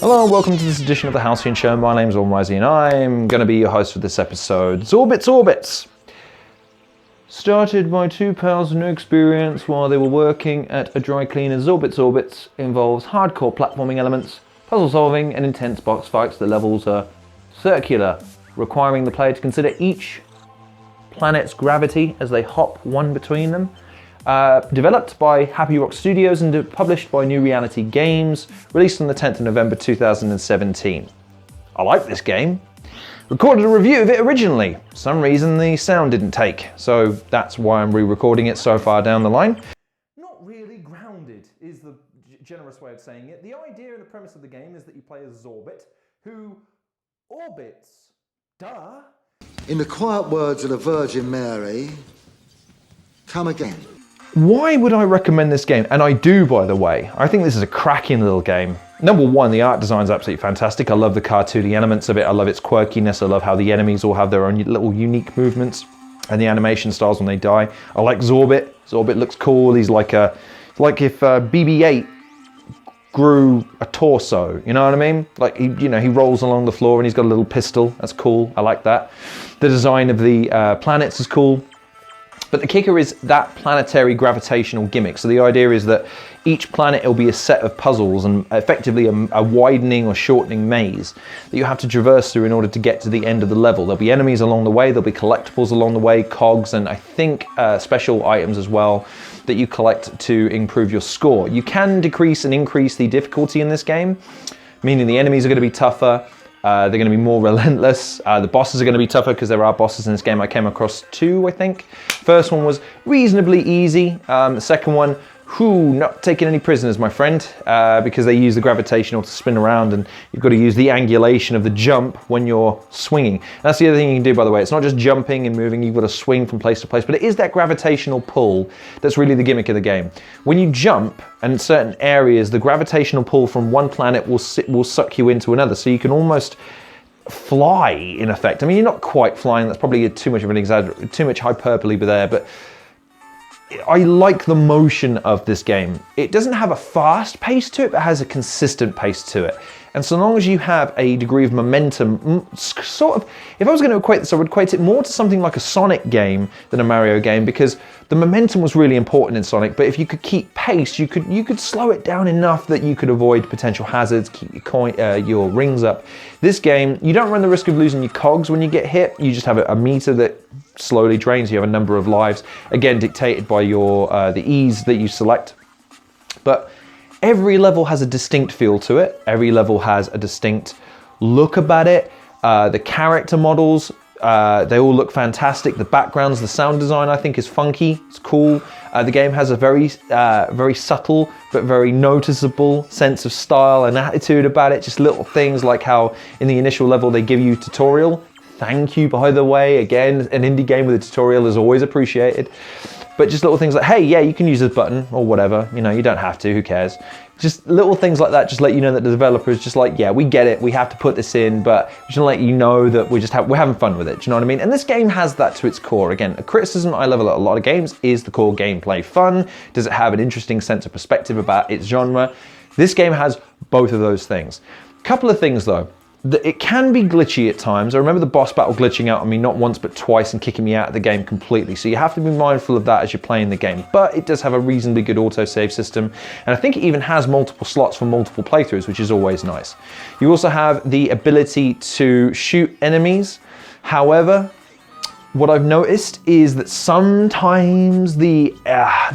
Hello and welcome to this edition of the Halcyon Show. My name's Almighty and I'm going to be your host for this episode. Zorbits! Started my two pals' new experience while they were working at a dry cleaner. Zorbits involves hardcore platforming elements, puzzle solving and intense box fights. The levels are circular, requiring the player to consider each planet's gravity as they hop one between them. Developed by Happyrock Studios and published by New Reality Games, released on the 10th of November 2017. I like this game. Recorded a review of it originally. For some reason the sound didn't take, so that's why I'm re-recording it so far down the line. Not really grounded is the generous way of saying it. The idea and the premise of the game is that you play as Zorbit, who orbits. Duh. In the quiet words of the Virgin Mary, come again. Why would I recommend this game? And I do, by the way. I think this is a cracking little game. Number one, the art design is absolutely fantastic. I love the cartoony elements of it. I love its quirkiness. I love how the enemies all have their own little unique movements and the animation styles when they die. I like Zorbit. Zorbit looks cool. He's like if BB-8 grew a torso, you know what I mean? Like he rolls along the floor and he's got a little pistol. That's cool. I like that. The design of the planets is cool. But the kicker is that planetary gravitational gimmick. So the idea is that each planet will be a set of puzzles and effectively a widening or shortening maze that you have to traverse through in order to get to the end of the level. There'll be enemies along the way, there'll be collectibles along the way, cogs, and I think special items as well that you collect to improve your score. You can decrease and increase the difficulty in this game, meaning the enemies are going to be tougher. They're going to be more relentless. The bosses are going to be tougher because there are bosses in this game. I came across two, I think. First one was reasonably easy. The second one, not taking any prisoners, my friend, because they use the gravitational to spin around and you've got to use the angulation of the jump when you're swinging. And that's the other thing you can do, by the way. It's not just jumping and moving. You've got to swing from place to place, but it is that gravitational pull that's really the gimmick of the game. When you jump, and in certain areas, the gravitational pull from one planet will suck you into another. So you can almost fly, in effect. I mean, you're not quite flying. That's probably too much of an exaggeration, too much hyperbole there, but I like the motion of this game. It doesn't have a fast pace to it, but it has a consistent pace to it. And so long as you have a degree of momentum, sort of, if I was going to equate this, I would equate it more to something like a Sonic game than a Mario game, because the momentum was really important in Sonic, but if you could keep pace, you could slow it down enough that you could avoid potential hazards, keep your rings up. This game, you don't run the risk of losing your cogs when you get hit. You just have a meter that slowly drains. You have a number of lives, again dictated by your the ease that you select. But every level has a distinct feel to it. Every level has a distinct look about it. The character models, they all look fantastic. The backgrounds, the sound design, I think is funky. It's cool. The game has a very subtle but very noticeable sense of style and attitude about it. Just little things like how in the initial level they give you tutorial. Thank you, by the way. Again, an indie game with a tutorial is always appreciated. But just little things like, hey, yeah, you can use this button or whatever. You know, you don't have to, who cares? Just little things like that just let you know that the developer is just like, yeah, we get it, we have to put this in, but just to let you know that we're having fun with it, do you know what I mean? And this game has that to its core. Again, a criticism I level at a lot of games is the core gameplay fun? Does it have an interesting sense of perspective about its genre? This game has both of those things. Couple of things though. It can be glitchy at times. I remember the boss battle glitching out on me not once but twice and kicking me out of the game completely. So you have to be mindful of that as you're playing the game. But it does have a reasonably good autosave system. And I think it even has multiple slots for multiple playthroughs, which is always nice. You also have the ability to shoot enemies. However, what I've noticed is that sometimes the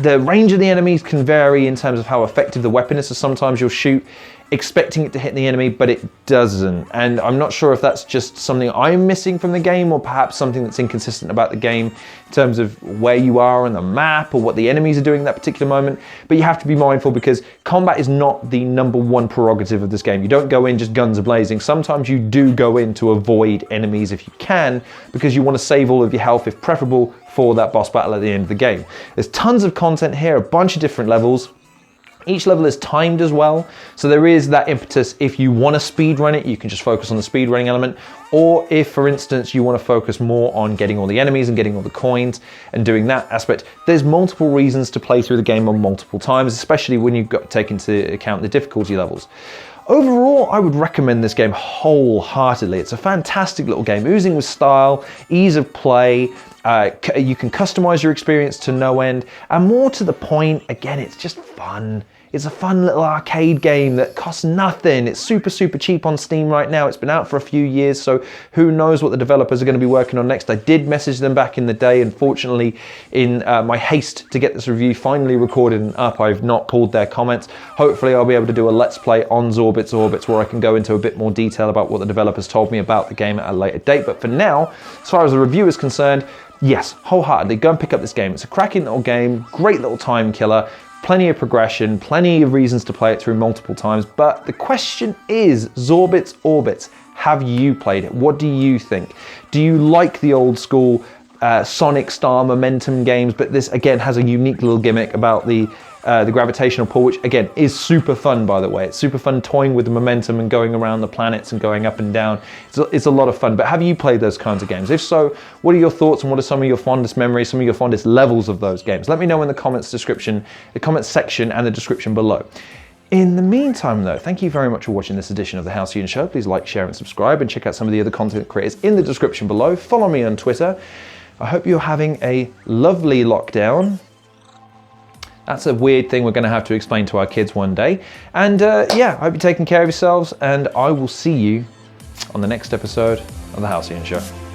range of the enemies can vary in terms of how effective the weapon is. So sometimes you'll shoot expecting it to hit the enemy, but it doesn't. And I'm not sure if that's just something I'm missing from the game or perhaps something that's inconsistent about the game in terms of where you are on the map or what the enemies are doing at that particular moment. But you have to be mindful because combat is not the #1 prerogative of this game. You don't go in just guns a-blazing. Sometimes you do go in to avoid enemies if you can because you want to save all of your health, if preferable, for that boss battle at the end of the game. There's tons of content here, a bunch of different levels. Each level is timed as well, so there is that impetus. If you want to speed run it, you can just focus on the speed running element, or if, for instance, you want to focus more on getting all the enemies and getting all the coins and doing that aspect, there's multiple reasons to play through the game on multiple times, especially when you've got to take into account the difficulty levels. Overall, I would recommend this game wholeheartedly. It's a fantastic little game, oozing with style, ease of play. You can customize your experience to no end, and more to the point, again, it's just fun. It's a fun little arcade game that costs nothing. It's super, super cheap on Steam right now. It's been out for a few years, so who knows what the developers are going to be working on next. I did message them back in the day. Unfortunately, in my haste to get this review finally recorded and up, I've not pulled their comments. Hopefully, I'll be able to do a Let's Play on Zorbit where I can go into a bit more detail about what the developers told me about the game at a later date. But for now, as far as the review is concerned, yes, wholeheartedly, go and pick up this game. It's a cracking little game, great little time killer. Plenty of progression, plenty of reasons to play it through multiple times, but the question is, Zorbit's Orbits, have you played it? What do you think? Do you like the old school Sonic Star Momentum games, but this again has a unique little gimmick about the gravitational pull, which again is super fun, by the way. It's super fun toying with the momentum and going around the planets and going up and down. It's a lot of fun, but have you played those kinds of games? If so, what are your thoughts and what are some of your fondest memories, some of your fondest levels of those games? Let me know in the comments section and the description below. In the meantime though, thank you very much for watching this edition of the Halcyon Show. Please like, share and subscribe, and check out some of the other content creators in the description below. Follow me on Twitter. I hope you're having a lovely lockdown. That's a weird thing we're going to have to explain to our kids one day. And yeah, I hope you're taking care of yourselves, and I will see you on the next episode of the Halcyon Show.